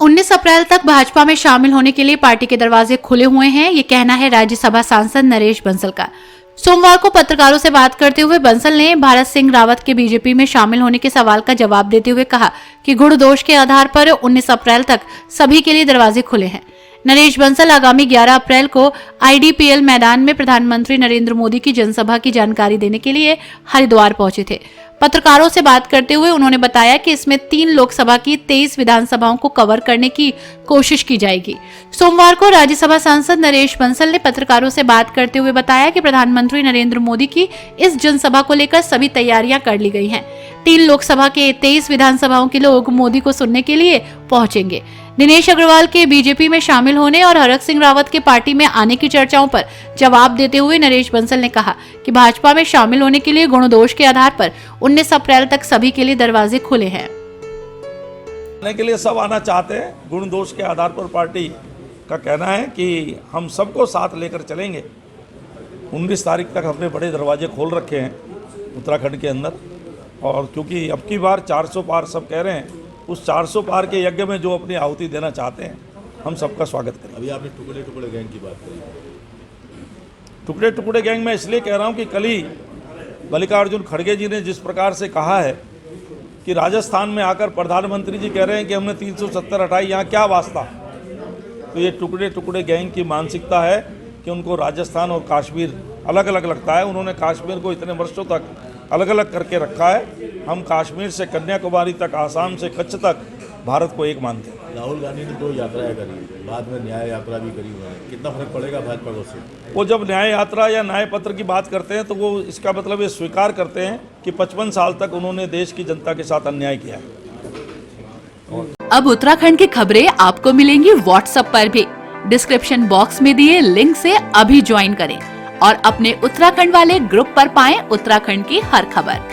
19 अप्रैल तक भाजपा में शामिल होने के लिए पार्टी के दरवाजे खुले हुए हैं, ये कहना है राज्यसभा सांसद नरेश बंसल का। सोमवार को पत्रकारों से बात करते हुए बंसल ने भारत सिंह रावत के बीजेपी में शामिल होने के सवाल का जवाब देते हुए कहा कि गुण दोष के आधार पर 19 अप्रैल तक सभी के लिए दरवाजे खुले हैं। नरेश बंसल आगामी 11 अप्रैल को IDPL मैदान में प्रधानमंत्री नरेंद्र मोदी की जनसभा की जानकारी देने के लिए हरिद्वार पहुंचे थे। पत्रकारों से बात करते हुए उन्होंने बताया कि इसमें 3 लोकसभा की 23 विधानसभाओं को कवर करने की कोशिश की जाएगी। सोमवार को राज्यसभा सांसद नरेश बंसल ने पत्रकारों से बात करते हुए बताया कि प्रधानमंत्री नरेंद्र मोदी की इस जनसभा को लेकर सभी तैयारियां कर ली गई हैं। 3 लोकसभा के 23 विधानसभाओं के लोग मोदी को सुनने के लिए पहुंचेंगे। दिनेश अग्रवाल के बीजेपी में शामिल होने और हरक सिंह रावत के पार्टी में आने की चर्चाओं पर जवाब देते हुए नरेश बंसल ने कहा कि भाजपा में शामिल होने के लिए गुण दोष के आधार पर 19 अप्रैल तक सभी के लिए दरवाजे खुले हैं। के लिए सब आना चाहते हैं। गुण दोष के आधार पर पार्टी का कहना है कि हम सबको साथ लेकर चलेंगे। 19 तारीख तक हमने बड़े दरवाजे खोल रखे हैं उत्तराखंड के अंदर, और क्योंकि अब की बार 400 पार सब कह रहे हैं, उस 400 पार के यज्ञ में जो अपनी आहुति देना चाहते हैं हम सबका स्वागत करें। अभी आपने टुकड़े टुकड़े गैंग की बात करी। टुकड़े टुकड़े गैंग मैं इसलिए कह रहा हूं कि कल ही मल्लिकार्जुन खड़गे जी ने जिस प्रकार से कहा है कि राजस्थान में आकर प्रधानमंत्री जी कह रहे हैं कि हमने 370 हटाई, यहाँ क्या वास्ता। तो ये टुकड़े टुकड़े गैंग की मानसिकता है कि उनको राजस्थान और कश्मीर अलग अलग लगता है। उन्होंने कश्मीर को इतने वर्षों तक अलग अलग करके रखा है। हम कश्मीर से कन्याकुमारी तक, आसाम से कच्छ तक भारत को एक मानते हैं। राहुल गांधी ने 2 यात्राएं करी, बाद में न्याय यात्रा भी करी उन्होंने। कितना फर्क पड़ेगा भाजपा को उससे? वो जब न्याय यात्रा या न्याय पत्र की बात करते हैं तो वो इसका मतलब ये स्वीकार करते हैं कि 55 साल तक उन्होंने देश की जनता के साथ अन्याय किया है। अब उत्तराखंड की खबरें आपको मिलेंगी व्हाट्सएप पर भी। डिस्क्रिप्शन बॉक्स में दिए लिंक से अभी ज्वाइन करें और अपने उत्तराखंड वाले ग्रुप पर पाएं उत्तराखंड की हर खबर।